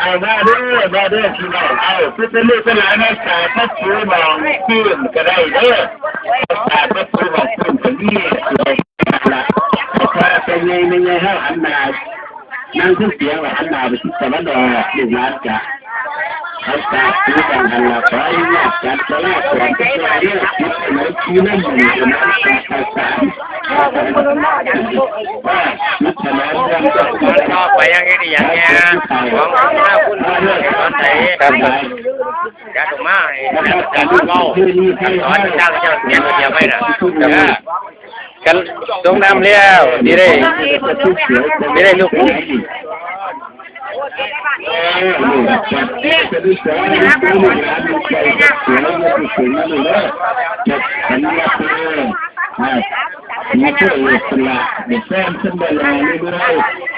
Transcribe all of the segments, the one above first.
เอาได้ด้วยที่น้องเอาคือเป็นเรื่องเป็นหลายนะสาถ้าซื้อมองขึ้นก็ได้เด้อสาถ้าซื้อมองขึ้นก็นี่เลยละถ้าเป็นไงฮะอันนานั่งขึ้นเสียงว่าอันนาไปที่สวัสดิ์ลูกหลานจะเขาตาซื้อกันหันละไปเนี่ยจัดตลาดก่อนจะได้เรื่องคิดในที่นั่นอยู่นะสาก็ไปยังไงดีอย่างเงี้ยของหน้าคุณตอนไหนครับยาถูกมากยาถูกเงาตอนจ้างเจ้าเสียเสียไปนะกันตรงน้ำเลี้ยวดีได้ลูกมีเพื่อสละมีแฟนสบายมีอะไร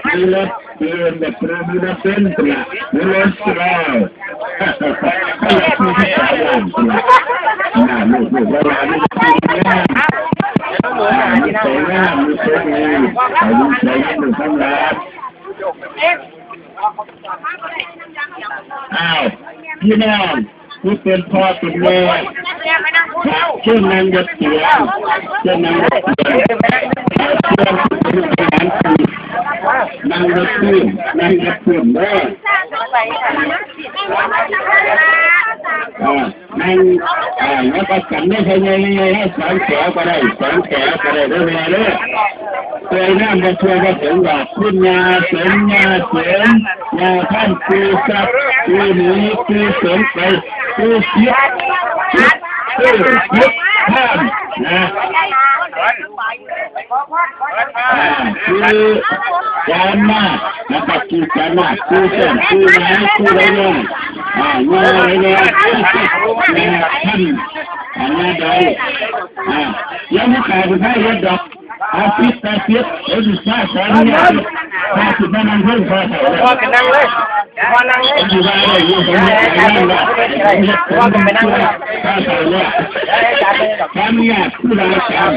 มีรถเดินแบบมีรถเป็นสละมีรถสละมีที่สายสละลูกเวลามีมีใส่หน้ามีใส่เงินใส่หนึ่งสำลักอ้าวพี่น้องที่เป็นพ่อเป็นแม่เชื่อนังยัดเสียเชื่อนังยัดเสียนังยัดขึ้นนังยัดขึ้นเด้อนั่งแล้วก็กันได้ใช่ไงให้สองแถวก็ได้สองแถวก็ได้ด้วยไงเลยเคยนั่งมาช่วยก็ถึงว่าคุณยาเสริมยาท่านคือสัตว์คือหนีคือเสริมไปคือเสียท่านนะคือการมาแล้วก็คือการมาคือเส้นคือไม้คืออะไรเนี่ยอะไรเนี่ยท่านอะไรใดยังไม่ขายเป็นให้เยอะดอกอาทิตย์ดูซ่าสอนเนี่ย50มานั่งเพิ่มพอกันนั่งเลยพอนั่งเลยอยู่บ้านเลยอยู่ตรงนี้นั่งละพอกันไปนั่งเลยถ้าใส่เนี่ยทำเนี่ยคือเราทำ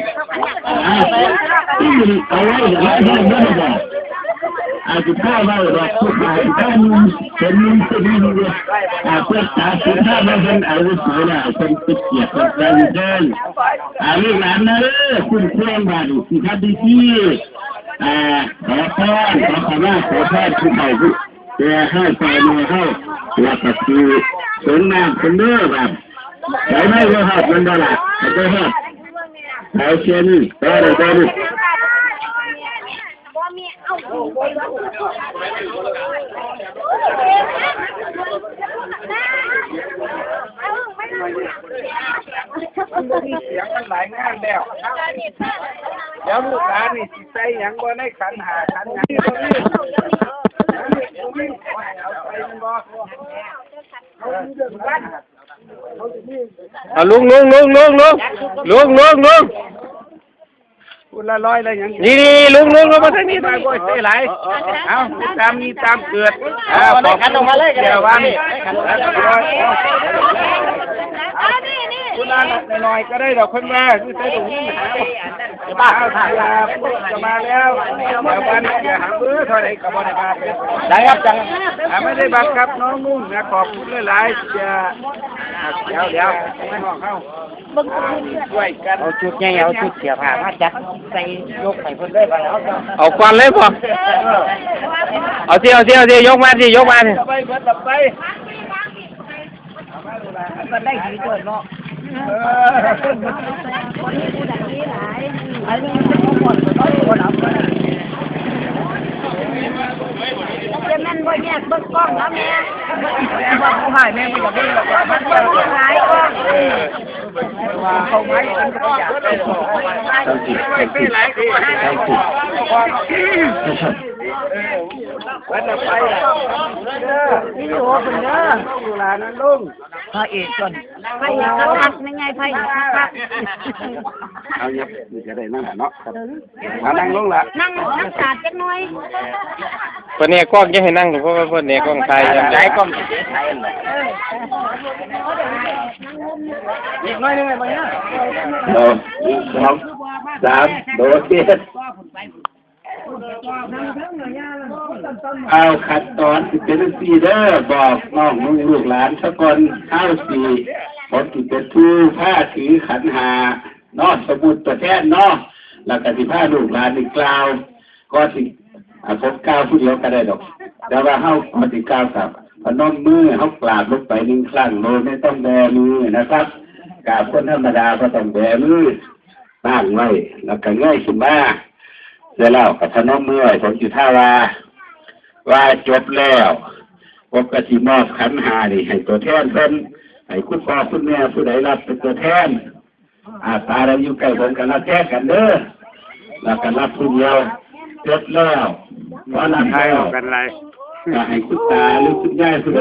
ที่เอาไว้ให้ไม่ได้อาจจะข้าวเราดอกทุกอย่างถ้ามึงเป็นมึงจะดีเลยเพื่อตาสุดท้ายมันเป็นอาวุธเลยนะเป็นติดเกียรติเป็นเดินลูกหลานนะคุณเพื่อนบ้านที่ทำดีที่ขอพรขอขมาขอพรผู้ใหญ่ผู้แก่ให้ใจมือเข้าแล้วก็คือสนน้ำคนเด้อแบบใช้ไม่ก็หัดมันได้ละก็หัดใช้เชียนี่ได้เลยได้เลยเสียงมันหลายงานแล้วเดี๋ยวลูกหลานนี่สิใส่หยังบ่ในขันหาขันหยังเอาลุงคุณละร้อยเลยยังนี่ลุงมาทางนี้ มาบ่อยเสียหลายเอาตามนี้ตามเกิดบอกกันออกมาเลยเดี๋ยวว่านี่คุณละหน่อยก็ได้ดอกคนมาคือใส่ตรงนี้บ้าพูดจะมาแล้วเดี๋ยววันนี้หาเบื่อเท่าไรกับวันมาเป็นได้ครับจังไม่ได้บังคับน้องนุ่นนะขอบคุณหลายๆจะเดี๋ยวไม่มองเข้าช่วยกันเอาชุดใหญ่เอาชุดเสียผ้ามาจัดใส่ยกใส่คนได้บ้างเอาควันเลยพอเอาเสียกมาสิไปมันได้ดีเกินเนาะจะแม่นบ่แยกเบิ่งกล้องแล้วแม่ว่าผู้หายแม่ไม่อยากเล่นหรอกว่ามันเบิ่งหายก็ว่าเขาไม้กันก็อยากได้หรอกไม่เป็นไรที่วันไปนี่โอ้คุณเด้ออยู่ร้านนั้นลุงพระเอกก่อนไผ่คักยังไงไผ่คักเอาเนี่ยจะได้นั่งเนาะนั่งลงละนั่งศาสตร์จักหน่อยคนนี้กล้องจะให้นั่งเพราะว่าคนนี้กล้องไทยใช้กล้องไทยอีกน้อยนึงไงมั้งเนี่ย1 2 3โดดเตี้ย เอาขั้นตอนที่เป็นสีเด้อบอกน้องลูกหลานสักคนเข้าสีผมที่เป็นผู้ผ้าถือขันหานอสมุดตัวแทนนอแล้วก็ที่ผ้าลูกหลานอีกกล่าวก็สิผมกล่าวผู้เดียวก็ได้ดอกแต่ว่าเข้าปฏิกล่าวกับพนมมือเขากราบลงไป1 ครั้งโดยไม่ต้องแบมือนะครับกราบคนธรรมดาก็ต้องแบมือตั้งไว้แล้วก็ง่ายขึ้นมาแล้วกับพนมมือผมอยู่ท่าว่าจบแล้วผมก็สิมอบขันหานี่ให้ตัวแทนเพิ่นให้คุณพ่อคุณแม่ผู้ใดรับเป็นตัวแทนตาเราอยู่ใกล้ผมกันรับแท้กันเด้อแล้วก็รับผู้เดียวจบแล้วเพราะรับแล้วกันไรก็ให้คุณตาหรือคุณยายผู้ใด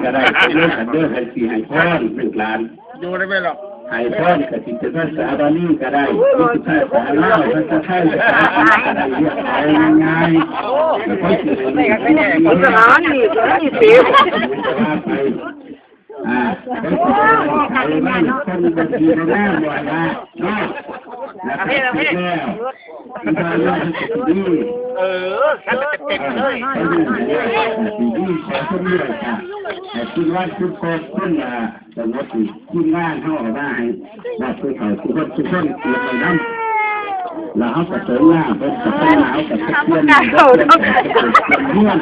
ก็ได้เด้อกันเด้อให้สิให้พ่อลูกหลานอยู่ได้ไหมหรอกให้พ่อก็สิเป็นภาษาบาลีก็ได้เป็นภาษาลาวภาษาไทยภาษาอังกฤษก็ได้เรียกเอาง่ายๆแล้วก็สิเป็นภาษานี่ก็นี่สิเป็นไทยบ้านคนบัญชีหน้าบ่อยนะเนาะนะครับแล้วที่บ้านเราดีฉันจะเต็มเลยดีขอคนเดียวค่ะแต่ที่ว่าคุณพ่อคุณสมมติที่งานเขาออกมาให้ว่าผู้เขาทุกคนเกี่ยวกับน้ำแล้วเขาก็เสริมหน้าเป็นกับหนาวกับเพื่อนกับเพื่อน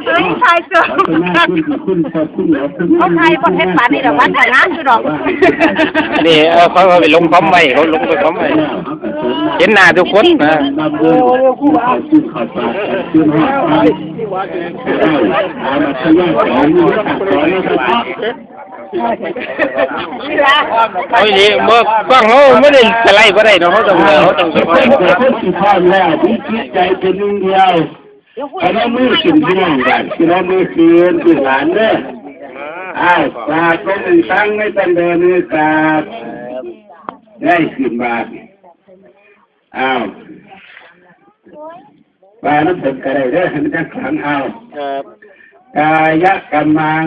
เฮ้ยใครเจอเขาใครประเทศป่านี่ดอกวัดแต่งงานคือดอกนี่เขาไปลงพร้อมไว้เขาลงไปพร้อมไว้เห็นหน้าทุกคนนะโอ้ยนี่เมื่อฟังเขาไม่ได้จะไล่ก็ได้เนาะเขาต้องสบายที่พ่อแล้วที่คิดใจเป็นหนึ่งเดียวเรามือขึ้นที่นั่งกันที่เรามือคืนที่หลานเด้อกราบก็หนึ่งครั้งไม่ต้องเดินมือกราบได้ขึ้นบาทบาน้ำผมก็ได้เด้อมันจะขังกายกัมมัง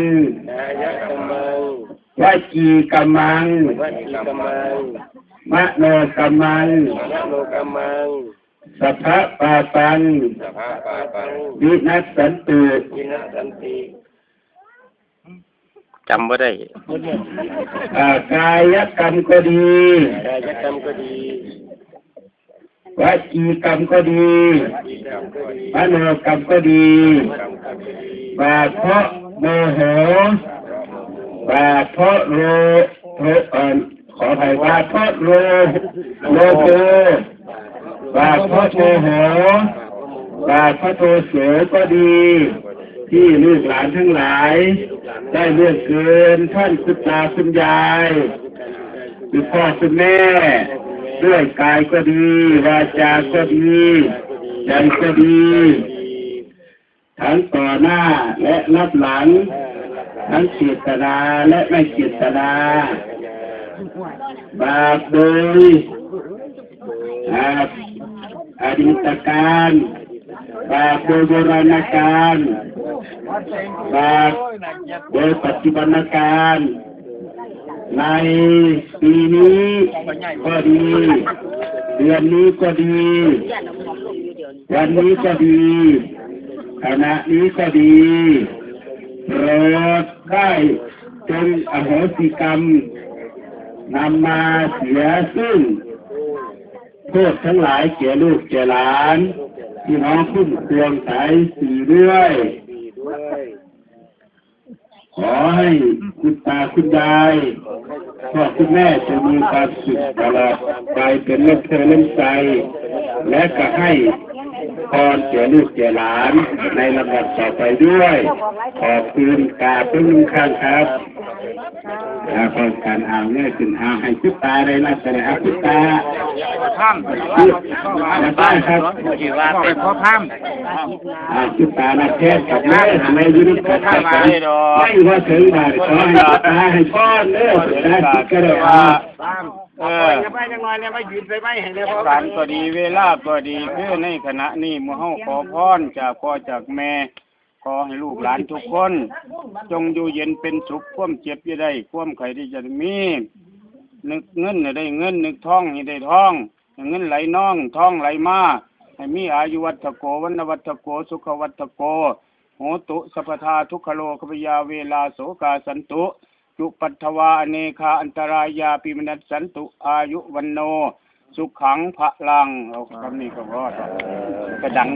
วจีกัมมังมโนกัมมังสัพพะปาปังวินัสสันตุจำไม่ได้กายกรรมก็ดีวจีกรรมก็ดีมโนกรรมก็ดีบาเพราะโมโหบาเพราะโลขออภัยบาเพราะโลภบาเพราะโมโหบาเพราะโทโสก็ดีที่ลูกหลานทั้งหลายได้เลือกเกินท่านคุณตาคุณยายคุณพ่อคุณแม่ด้วยกายก็ดีวาจาก็ดีใจก็ดีทั้งต่อหน้าและรับหลังทั้งเจตนาและไม่เจตนาบาปโดยอดีตการบาปโดยโบราณการบาปโดยปัจจุบันการในปีนี้ก็ดีเดือนนี้ก็ดีวันนี้ก็ดีขณะนี้ก็ดีโปรดได้จงอโหสิกรรมนำมาเสียซึ่งโทษทั้งหลายแก่ลูกแก่หลานที่น้องคุ้มครองสายสี่ด้วยขอให้คุณตาคุณยายพ่อคุณแม่จะมีความสุขตลอดไปเป็นเล่มเธอเล่มใจและก็ให้พรแก่ลูกแก่หลานในลำดับต่อไปด้วยขอบคุณกราบทุกท่านครับพอการอ่านเนี่ยขึ้นอ่านให้คุณตาได้รับแสดงคุณตาได้ครับเป็นพ่อพามคุณตาละแท้กับแม่ในยุคปัจจุบันไม่ว่าถึงบาทขอให้ตาให้พ่อเลิกได้ก็ได้จะไปยังไงเนี่ยไม่ยืนไปไม่เห็นเลยการก็ดีเวลาก็ดีคือในขณะนี้มื้อเฮาขอพรจากพ่อจากแม่ขอให้ลูกหลานทุกคนจงอยู่เย็นเป็นสุขความเจ็บอย่าได้ความไข้ที่จะมีนึกเงินให้ได้เงินนึกทองให้ได้ทอง เงินไหลน่องท้องไหลมาให้มีอายุวัฒโกวันวัฒโกสุขวัฒโกโหตุสัพพทาทุกขโลกพยาเวลาโสกาสันตุจุปัทวาอเนคาอันตรายาปิมนัสสันตุอายุวันโนสุขังพระลังเราคำนี้ก็รอดกระดัง